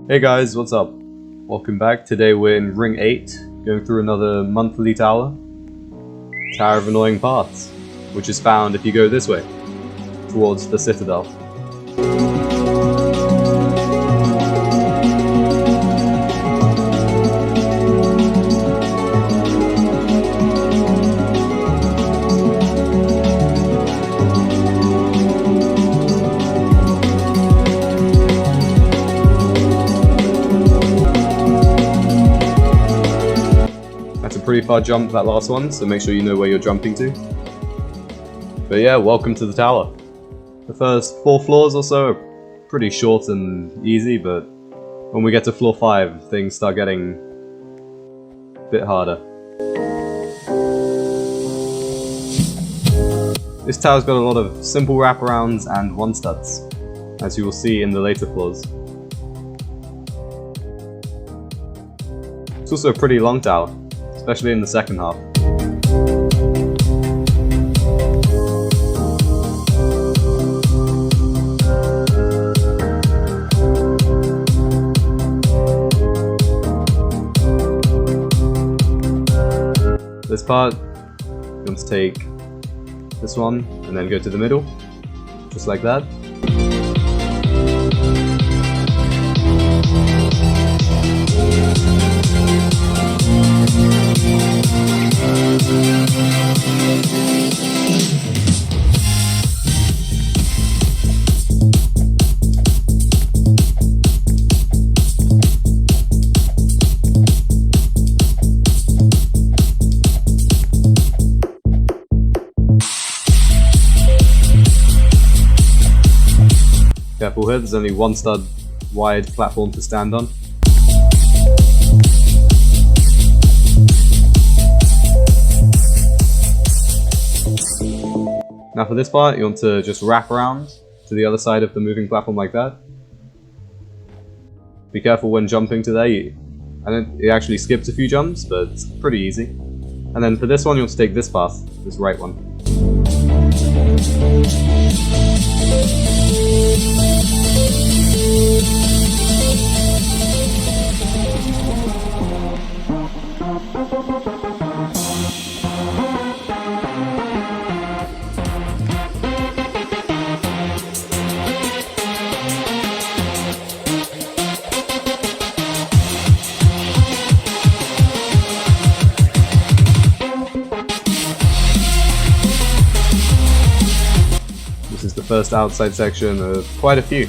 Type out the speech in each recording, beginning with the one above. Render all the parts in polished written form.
Hey guys, what's up? Welcome back. Today we're in Ring 8, going through another monthly tower. Tower of Annoying Paths, which is found if you go this way, towards the Citadel. Pretty far jump, that last one, so make sure you know where you're jumping to. But yeah, welcome to the tower. The first 4 floors or so are pretty short and easy, but when we get to floor 5, things start getting a bit harder. This tower's got a lot of simple wraparounds and one-studs, as you will see in the later floors. It's also a pretty long tower, especially in the second half. This part, you want to take this one and then go to the middle, just like that. Careful here, there's only one stud wide platform to stand on. Now for this part, you want to just wrap around to the other side of the moving platform like that. Be careful when jumping to there. It actually skips a few jumps, but it's pretty easy. And then for this one, you want to take this path, this right one. This is the first outside section of quite a few.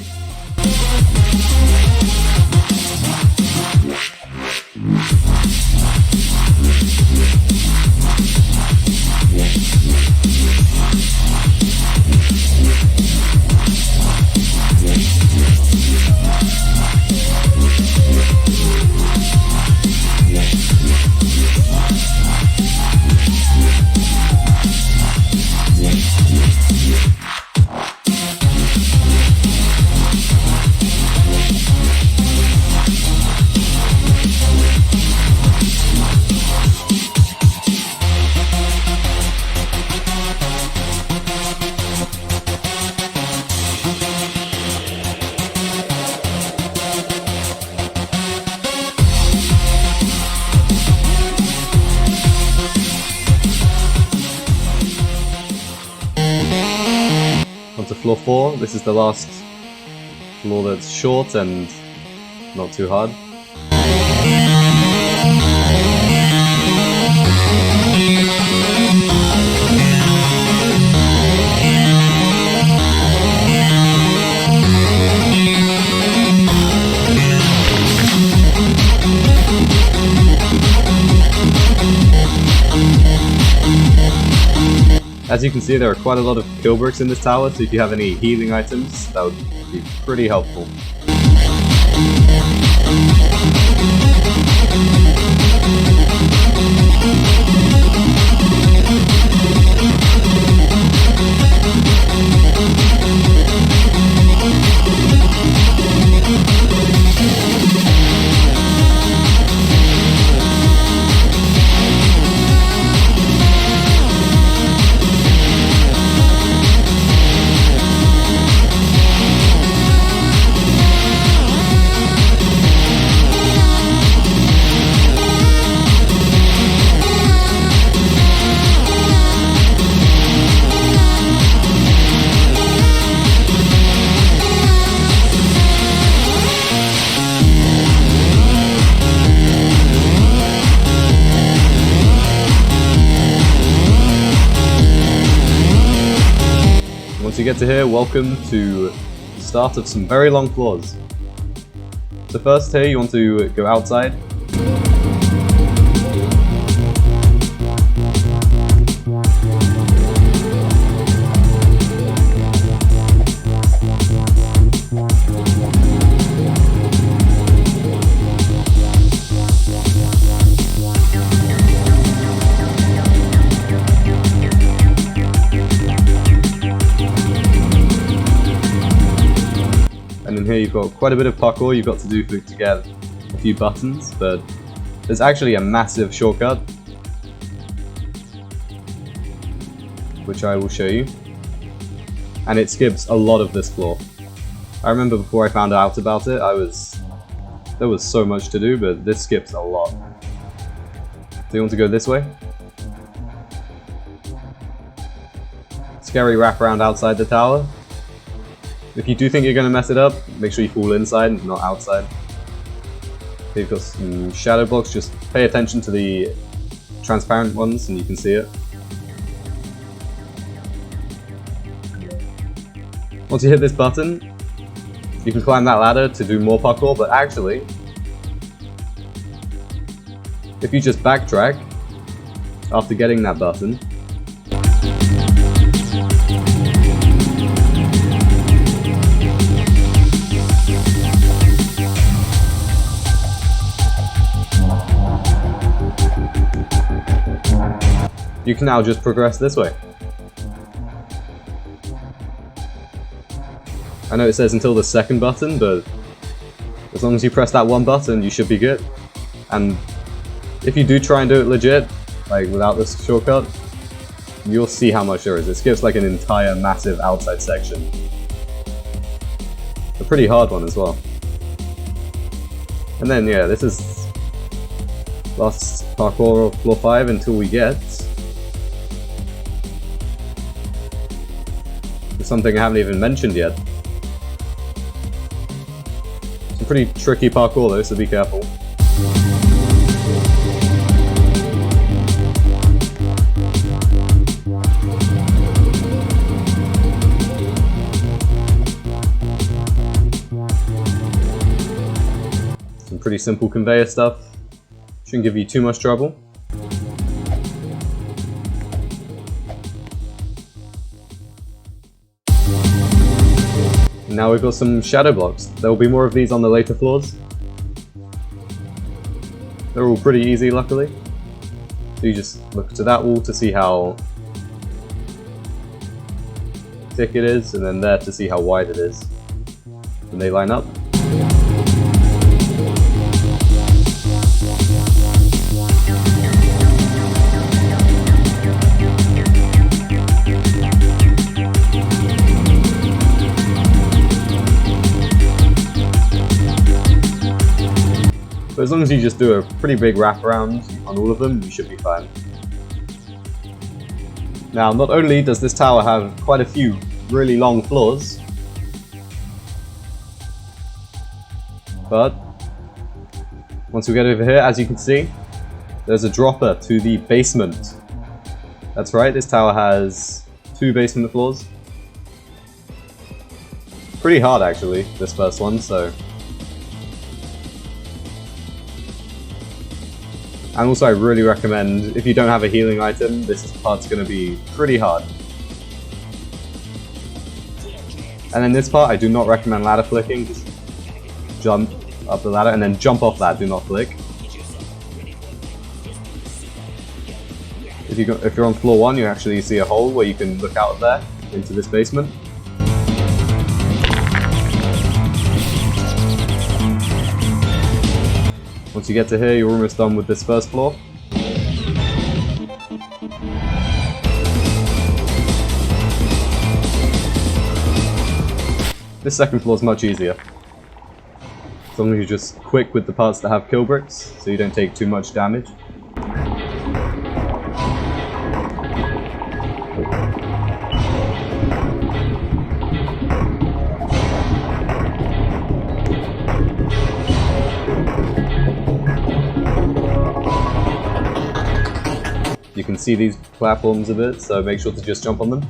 Onto floor 4, this is the last floor that's short and not too hard. As you can see, there are quite a lot of kill bricks in this tower, so if you have any healing items, that would be pretty helpful. Once you get to here, welcome to the start of some very long floors. So first here you want to go outside. And in here you've got quite a bit of parkour you've got to do to get a few buttons, but there's actually a massive shortcut, which I will show you, and it skips a lot of this floor. I remember before I found out about it, there was so much to do, but this skips a lot. So you want to go this way. Scary wraparound outside the tower. If you do think you're going to mess it up, make sure you fall inside, not outside. Okay, you've got some shadow blocks, just pay attention to the transparent ones and you can see it. Once you hit this button, you can climb that ladder to do more parkour, but actually, if you just backtrack after getting that button, you can now just progress this way. I know it says until the second button, but as long as you press that one button, you should be good. And if you do try and do it legit, like without this shortcut, you'll see how much there is. It skips like an entire massive outside section. A pretty hard one as well. And then yeah, this is last parkour of floor 5 until we get something I haven't even mentioned yet. Some pretty tricky parkour though, so be careful. Some pretty simple conveyor stuff. Shouldn't give you too much trouble. Now we've got some shadow blocks. There will be more of these on the later floors. They're all pretty easy, luckily. So you just look to that wall to see how thick it is, and then there to see how wide it is. And they line up. But as long as you just do a pretty big wraparound on all of them, you should be fine. Now, not only does this tower have quite a few really long floors, but once we get over here, as you can see, there's a dropper to the basement. That's right, this tower has 2 basement floors. Pretty hard actually, this first one, so. And also I really recommend, if you don't have a healing item, this part's going to be pretty hard. And then this part, I do not recommend ladder flicking, just jump up the ladder and then jump off that, do not flick. If you're on floor 1, you actually see a hole where you can look out of there into this basement. Once you get to here, you're almost done with this first floor. This second floor is much easier. As long as you're just quick with the parts that have kill bricks, so you don't take too much damage. You can see these platforms a bit, so make sure to just jump on them.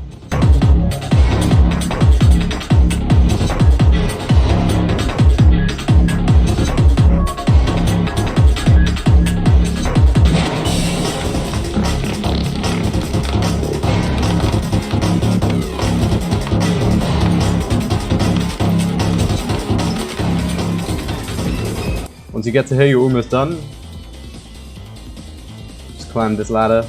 Once you get to here, you're almost done. Just climb this ladder.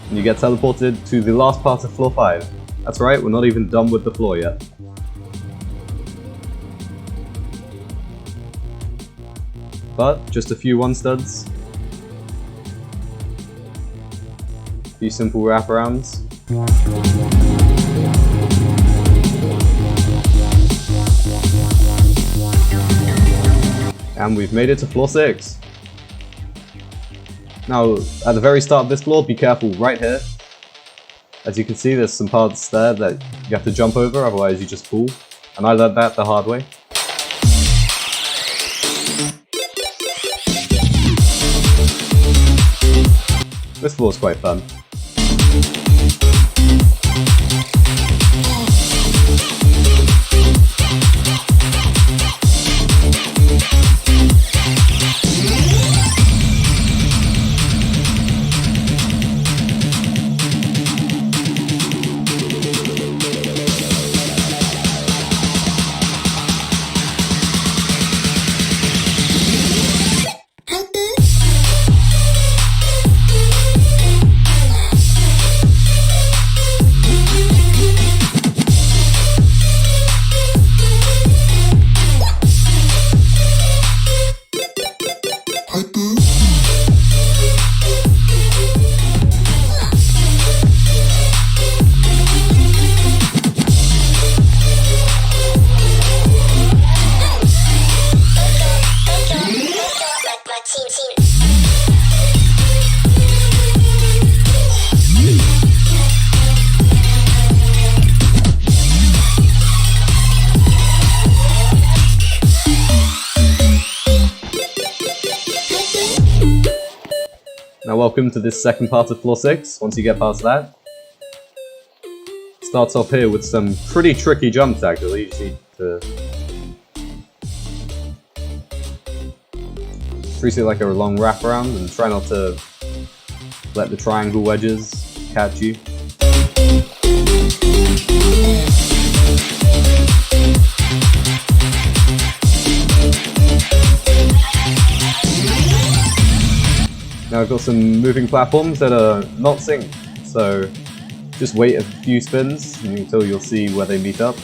And you get teleported to the last part of floor 5. That's right, we're not even done with the floor yet. But just a few one-studs. A few simple wraparounds. And we've made it to floor 6. Now, at the very start of this floor, be careful right here. As you can see, there's some parts there that you have to jump over, otherwise you just fall. And I learned that the hard way. This floor is quite fun. Now welcome to this second part of floor 6, once you get past that. Starts off here with some pretty tricky jumps actually, you just need to treat it like a long wraparound and try not to let the triangle wedges catch you. Now I've got some moving platforms that are not synced, so just wait a few spins until you'll see where they meet up.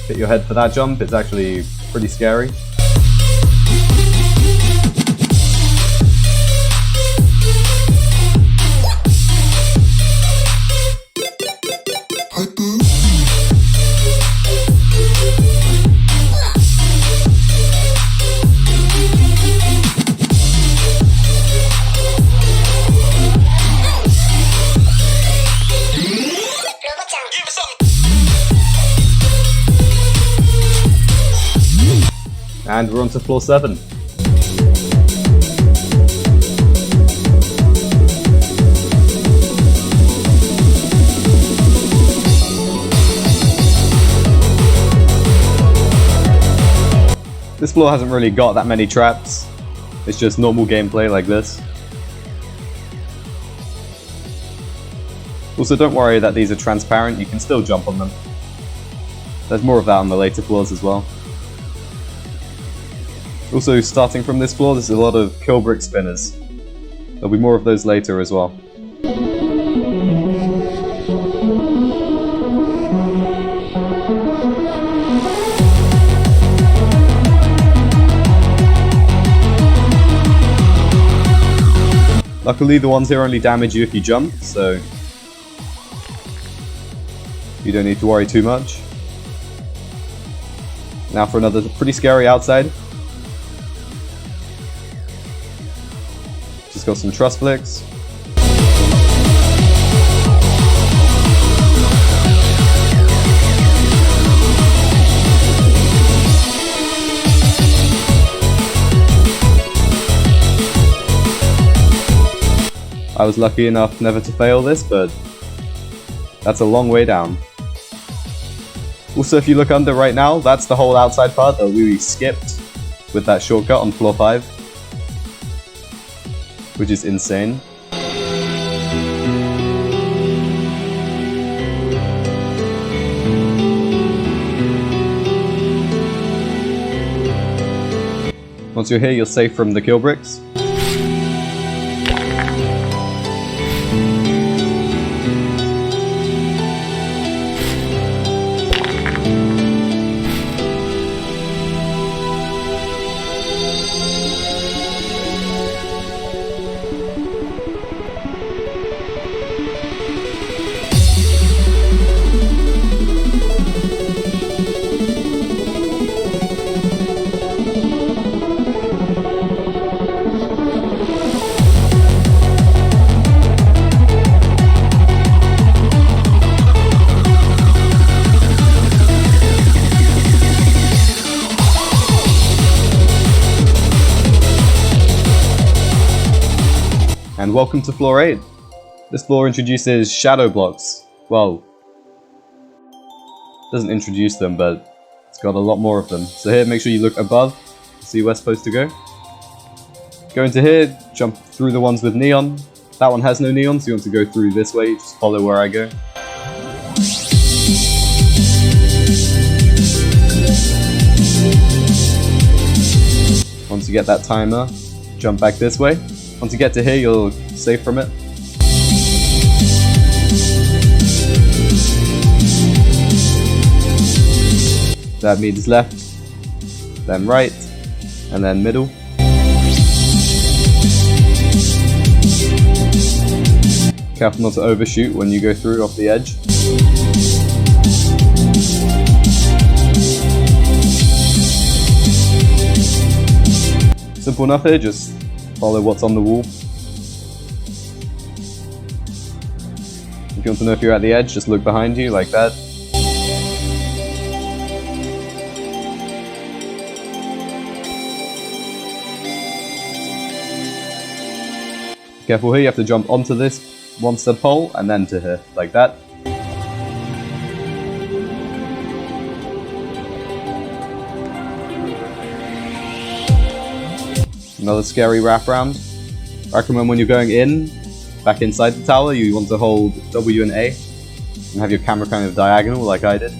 Hit your head for that jump, it's actually pretty scary. And we're on to floor 7. This floor hasn't really got that many traps. It's just normal gameplay like this. Also, don't worry that these are transparent, you can still jump on them. There's more of that on the later floors as well. Also, starting from this floor, there's a lot of kill brick spinners. There'll be more of those later as well. Luckily, the ones here only damage you if you jump, so you don't need to worry too much. Now for another pretty scary outside. Just got some truss flicks. I was lucky enough never to fail this, but that's a long way down. Also, if you look under right now, that's the whole outside part that we skipped with that shortcut on floor 5. Which is insane. Once you're here, you're safe from the kill bricks. And welcome to floor 8. This floor introduces shadow blocks. Well, doesn't introduce them, but it's got a lot more of them. So here, make sure you look above to see where we're supposed to go. Go into here, jump through the ones with neon. That one has no neon, so you want to go through this way, just follow where I go. Once you get that timer, jump back this way. Once you get to here, you're safe from it. That means left, then right, and then middle. Careful not to overshoot when you go through off the edge. Simple enough here, just follow what's on the wall. If you want to know if you're at the edge, just look behind you like that. Careful here, you have to jump onto this monster pole and then to here, like that. Another scary wraparound. I recommend when you're going in, back inside the tower, you want to hold W and A and have your camera kind of diagonal like I did.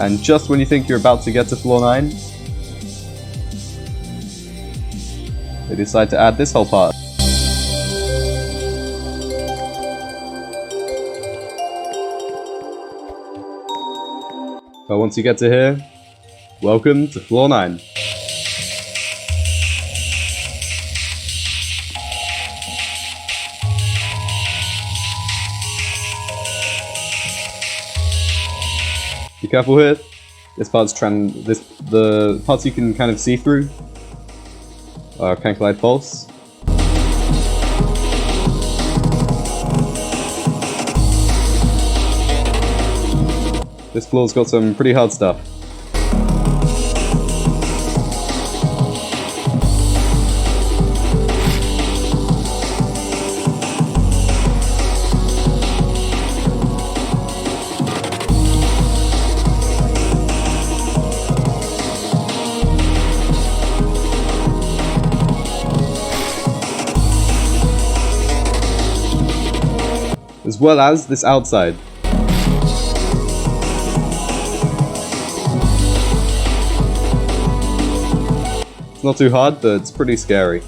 And just when you think you're about to get to floor 9, they decide to add this whole part. But once you get to here, welcome to floor 9. Be careful here. This part's the parts you can kind of see through can collide false. This floor's got some pretty hard stuff. As well as this outside. It's not too hard, but it's pretty scary.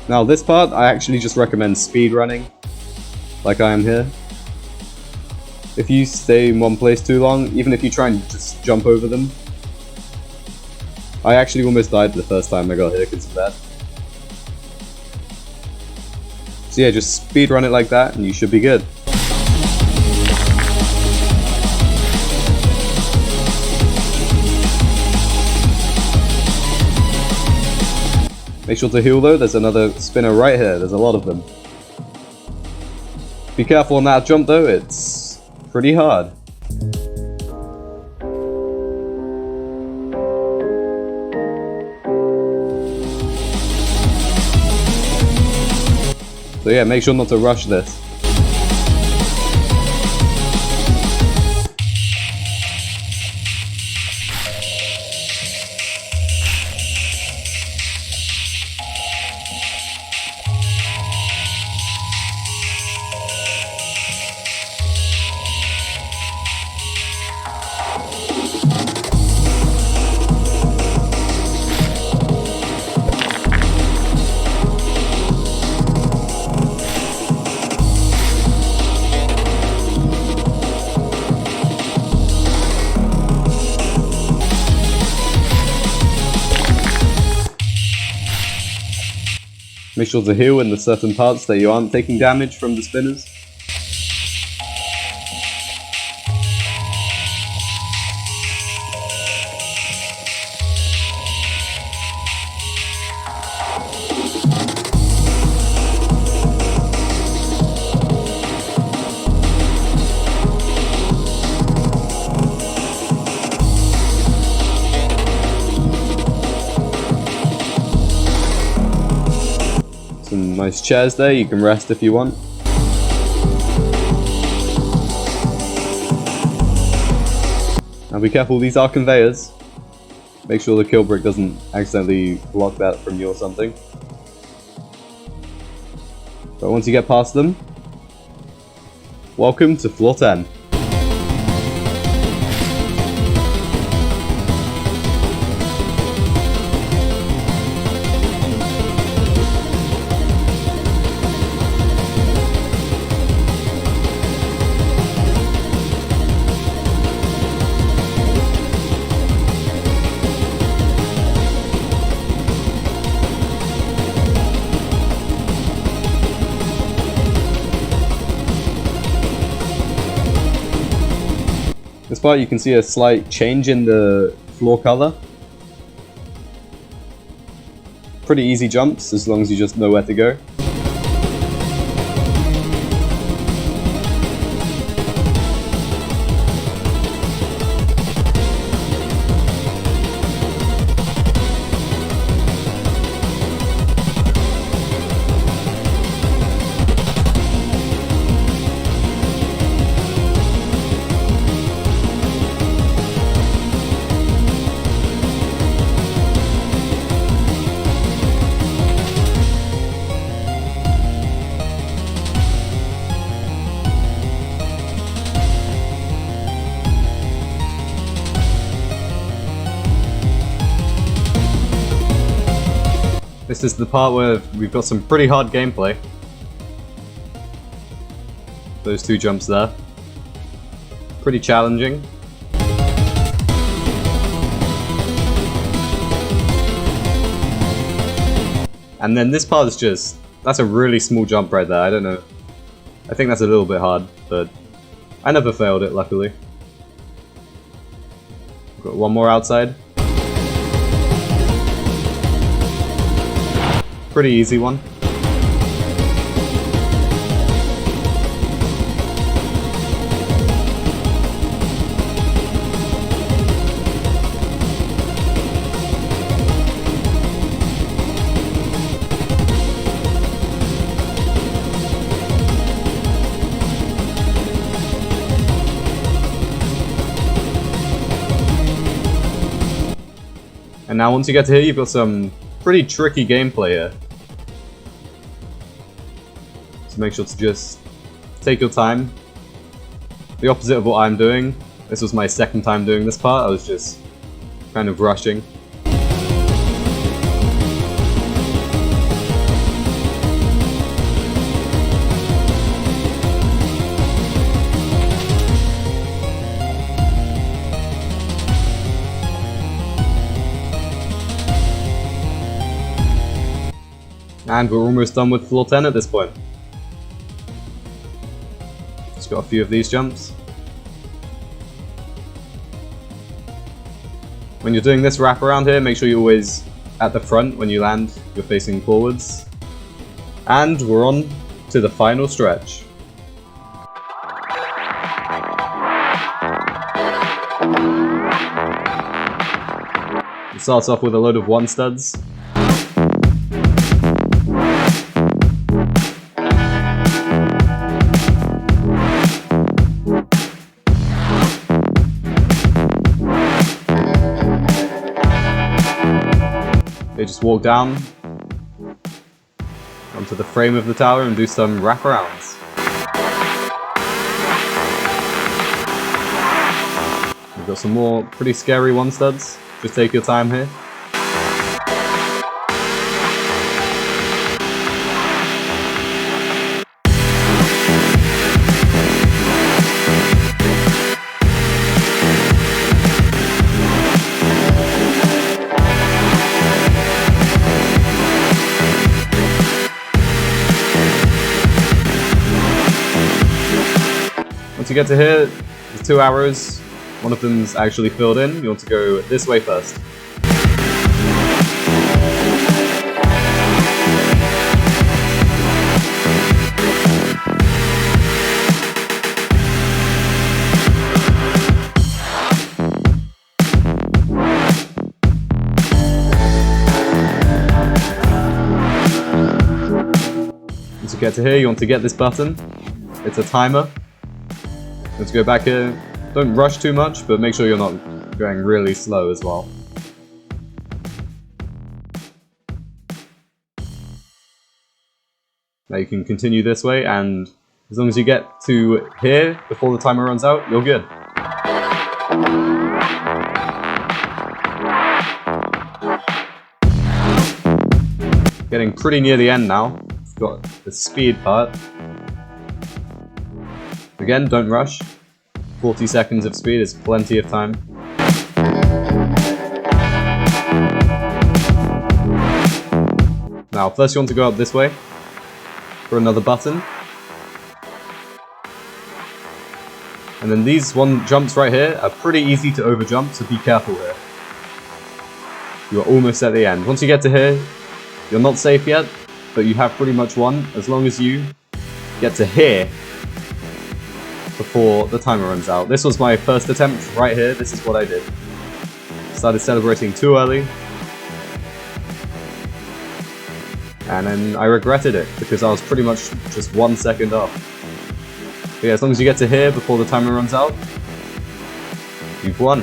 Now this part, I actually just recommend speedrunning, like I am here. If you stay in one place too long, even if you try and just jump over them, I actually almost died the first time I got here because of that. So yeah, just speedrun it like that and you should be good. Make sure to heal though, there's another spinner right here, there's a lot of them. Be careful on that jump though, it's pretty hard. So yeah, make sure not to rush this. Make sure to heal in the certain parts that you aren't taking damage from the spinners. Some nice chairs there, you can rest if you want. Now be careful, these are conveyors. Make sure the kill brick doesn't accidentally block that from you or something. But once you get past them, welcome to floor 10. This part you can see a slight change in the floor color. Pretty easy jumps as long as you just know where to go. This is the part where we've got some pretty hard gameplay. Those two jumps there. Pretty challenging. And then this part is just... that's a really small jump right there, I don't know. I think that's a little bit hard, but I never failed it, luckily. Got one more outside. Pretty easy one. And now once you get to here, you've got some pretty tricky gameplay here. So make sure to just take your time. The opposite of what I'm doing. This was my second time doing this part, I was just kind of rushing. And we're almost done with floor 10 at this point. Just got a few of these jumps. When you're doing this wrap around here, make sure you always at the front when you land, you're facing forwards. And we're on to the final stretch. It starts off with a load of one studs. They just walk down onto the frame of the tower and do some wraparounds. We've got some more pretty scary one studs. Just take your time here. Once you get to here, there's 2 arrows. One of them's actually filled in. You want to go this way first. Once you get to here, you want to get this button. It's a timer. Let's go back here. Don't rush too much, but make sure you're not going really slow as well. Now you can continue this way, and as long as you get to here before the timer runs out, you're good. Getting pretty near the end now. We've got the speed part. Again, don't rush. 40 seconds of speed is plenty of time. Now, first you want to go up this way for another button. And then these one jumps right here are pretty easy to overjump, so be careful here. You are almost at the end. Once you get to here, you're not safe yet, but you have pretty much won as long as you get to here before the timer runs out. This was my first attempt right here. This is what I did. Started celebrating too early. And then I regretted it because I was pretty much just 1 second off. But yeah, as long as you get to here before the timer runs out, you've won.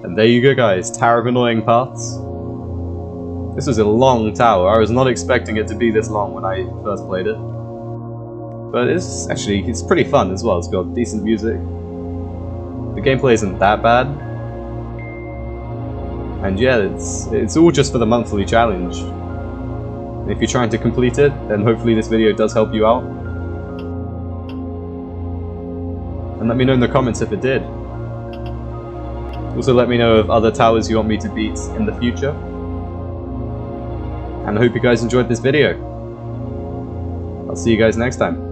And there you go guys, Tower of Annoying Paths. This was a long tower. I was not expecting it to be this long when I first played it. But it's pretty fun as well. It's got decent music. The gameplay isn't that bad. And yeah, it's all just for the monthly challenge. And if you're trying to complete it, then hopefully this video does help you out. And let me know in the comments if it did. Also let me know of other towers you want me to beat in the future. And I hope you guys enjoyed this video. I'll see you guys next time.